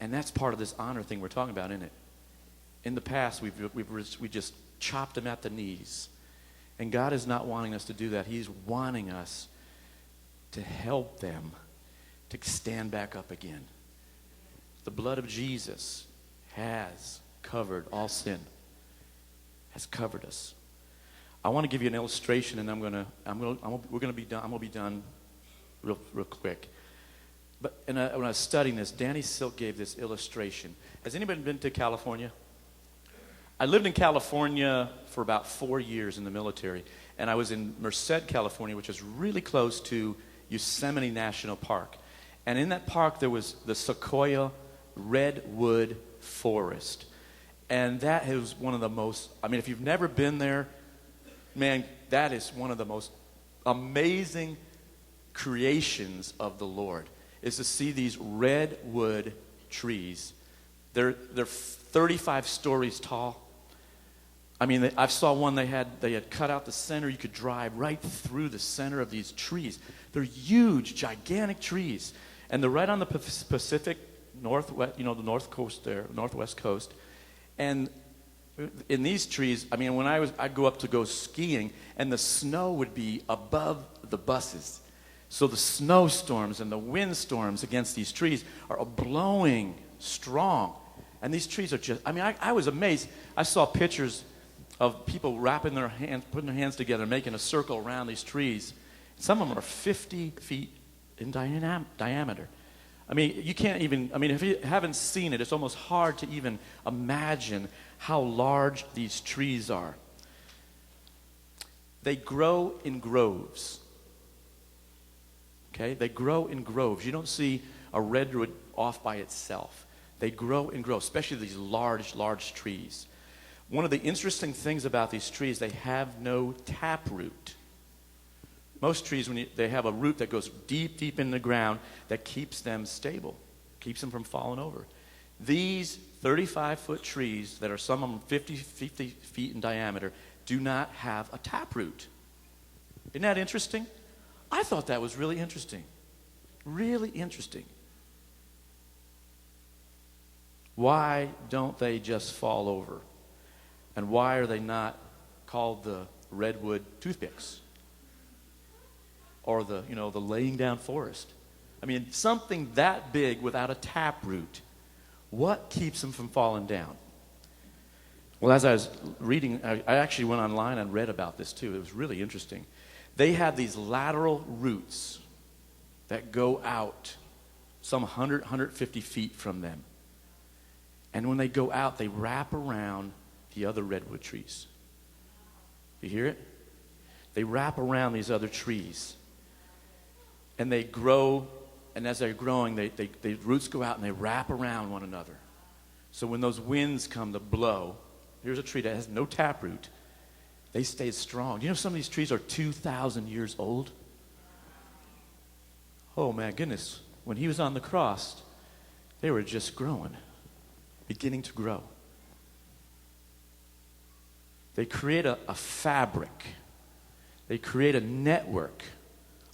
And that's part of this honor thing we're talking about, isn't it? In the past, we just chopped them at the knees. And God is not wanting us to do that. He's wanting us to help them to stand back up again. The blood of Jesus has covered all sin, has covered us. I want to give you an illustration, and we're going to be done. I'm going to be done real quick. But when I was studying this, Danny Silk gave this illustration. Has anybody been to California? I lived in California for about 4 years in the military, and I was in Merced, California, which is really close to Yosemite National Park. And in that park, there was the Sequoia Redwood Forest. And that is one of the most, if you've never been there, man, that is one of the most amazing creations of the Lord, is to see these redwood trees. They're 35 stories tall. I saw one they had cut out the center. You could drive right through the center of these trees. They're huge, gigantic trees. And they're right on the Pacific Northwest, the North Coast there, Northwest Coast. And in these trees, when I'd go up to go skiing, and the snow would be above the buses. So the snowstorms and the windstorms against these trees are blowing strong. And these trees are just, I was amazed. I saw pictures of people putting their hands together, making a circle around these trees. Some of them are 50 feet in diameter. You can't even, if you haven't seen it, it's almost hard to even imagine how large these trees are. They grow in groves. Okay? They grow in groves. You don't see a redwood off by itself. They grow in groves, especially these large trees. One of the interesting things about these trees, they have no taproot. Most trees, they have a root that goes deep in the ground that keeps them stable, keeps them from falling over. These 35-foot trees that are some of them 50 feet in diameter do not have a taproot. Isn't that interesting? I thought that was really interesting. Really interesting. Why don't they just fall over? And why are they not called the redwood toothpicks? Or the laying down forest? Something that big without a taproot. What keeps them from falling down? Well, as I was reading, I actually went online and read about this too. It was really interesting. They have these lateral roots that go out some 150 feet from them. And when they go out, they wrap around the other redwood trees. You hear it? They wrap around these other trees. And they grow, and as they're growing, the roots go out and they wrap around one another. So when those winds come to blow, here's a tree that has no taproot, they stay strong. You know some of these trees are 2,000 years old? Oh my goodness. When he was on the cross, they were just growing, beginning to grow. They create a fabric. They create a network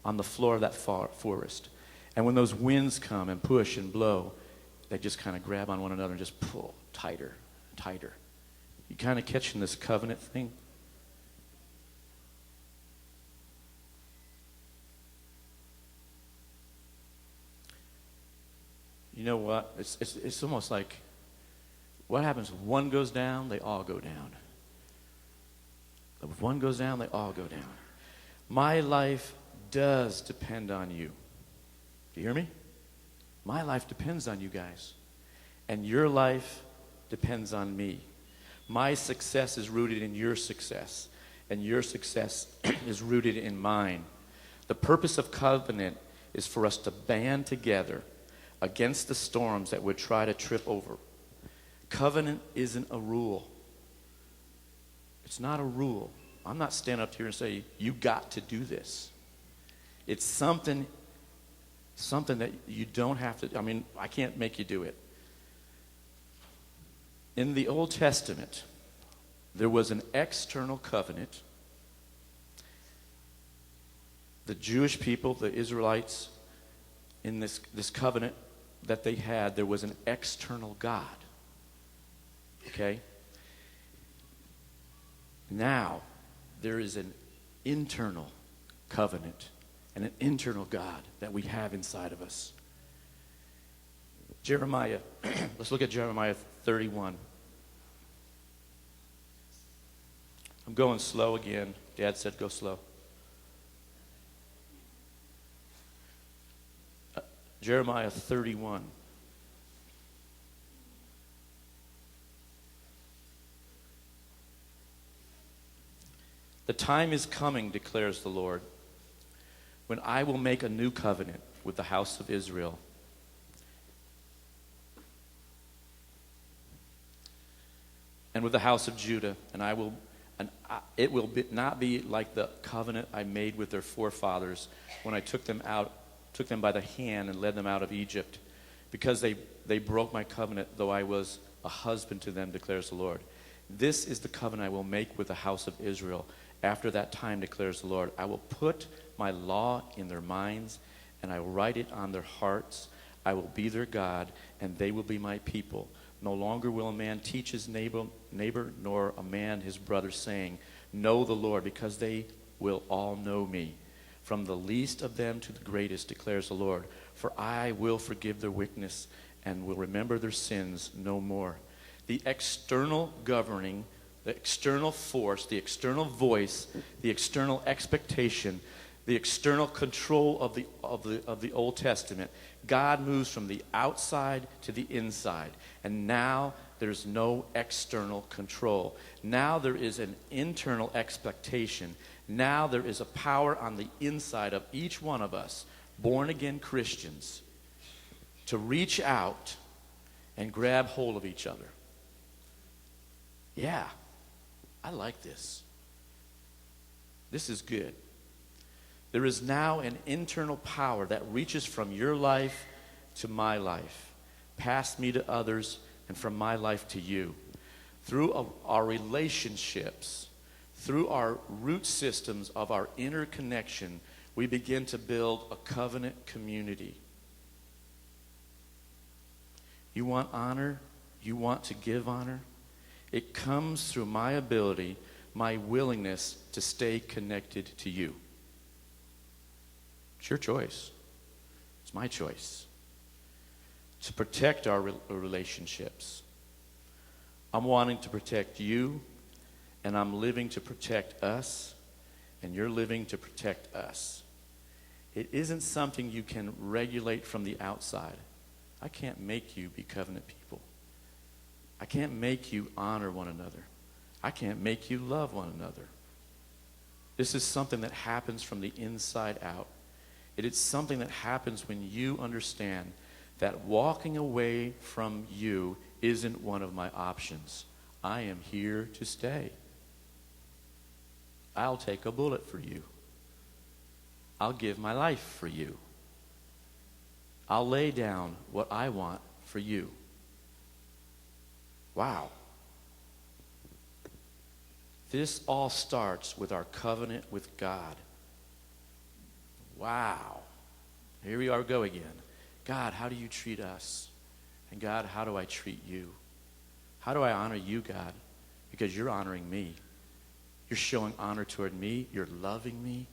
on the floor of that forest. And when those winds come and push and blow, they just kind of grab on one another and just pull tighter, tighter. You kind of catching this covenant thing? You know what? It's almost like what happens if one goes down, they all go down. If one goes down, they all go down. My life does depend on you. Do you hear me? My life depends on you guys. And your life depends on me. My success is rooted in your success. And your success is rooted in mine. The purpose of covenant is for us to band together against the storms that would try to trip over. Covenant isn't a rule. It's not a rule. I'm not standing up here and saying, you got to do this. It's something that you don't have to, I can't make you do it. In the Old Testament, there was an external covenant. The Jewish people, the Israelites, in this covenant, that they had, there was an external God. Okay? Now, there is an internal covenant and an internal God that we have inside of us. Jeremiah, let's look at Jeremiah 31. I'm going slow again. Dad said go slow. Jeremiah 31. The time is coming, declares the Lord, when I will make a new covenant with the house of Israel. And with the house of Judah, it will not be like the covenant I made with their forefathers when I took them by the hand and led them out of Egypt, because they broke my covenant, though I was a husband to them, declares the Lord. This is the covenant I will make with the house of Israel. After that time, declares the Lord, I will put my law in their minds, and I will write it on their hearts. I will be their God, and they will be my people. No longer will a man teach his neighbor, nor a man his brother, saying, know the Lord, because they will all know me. From the least of them to the greatest, declares the Lord. For I will forgive their wickedness and will remember their sins no more. The external governing, the external force, the external voice, the external expectation, the external control of the Old Testament. God moves from the outside to the inside. And now there's no external control. Now there is an internal expectation. Now there is a power on the inside of each one of us, born-again Christians, to reach out and grab hold of each other. Yeah, I like this. This is good. There is now an internal power that reaches from your life to my life, past me to others, and from my life to you. Through our relationships, through our root systems of our interconnection, we begin to build a covenant community. You want honor? You want to give honor? It comes through my ability, my willingness to stay connected to you. It's your choice. It's my choice. To protect our relationships. I'm wanting to protect you, and I'm living to protect us, and you're living to protect us. It isn't something you can regulate from the outside. I can't make you be covenant people. I can't make you honor one another. I can't make you love one another. This is something that happens from the inside out. It is something that happens when you understand that walking away from you isn't one of my options. I am here to stay. I'll take a bullet for you. I'll give my life for you. I'll lay down what I want for you. Wow. This all starts with our covenant with God. Wow. Here we are go again. God, how do you treat us? And God, how do I treat you? How do I honor you, God? Because you're honoring me. You're showing honor toward me. You're loving me.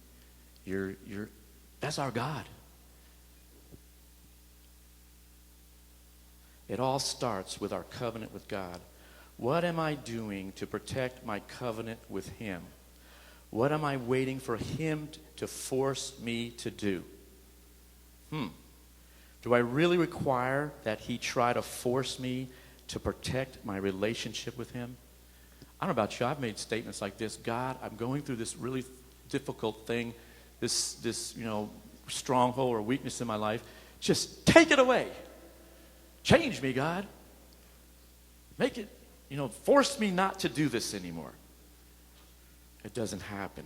That's our God. It all starts with our covenant with God. What am I doing to protect my covenant with Him? What am I waiting for Him to force me to do? Do I really require that He try to force me to protect my relationship with Him? I don't know about you. I've made statements like this. God, I'm going through this really difficult thing, this stronghold or weakness in my life. Just take it away. Change me, God. Make it, force me not to do this anymore. It doesn't happen.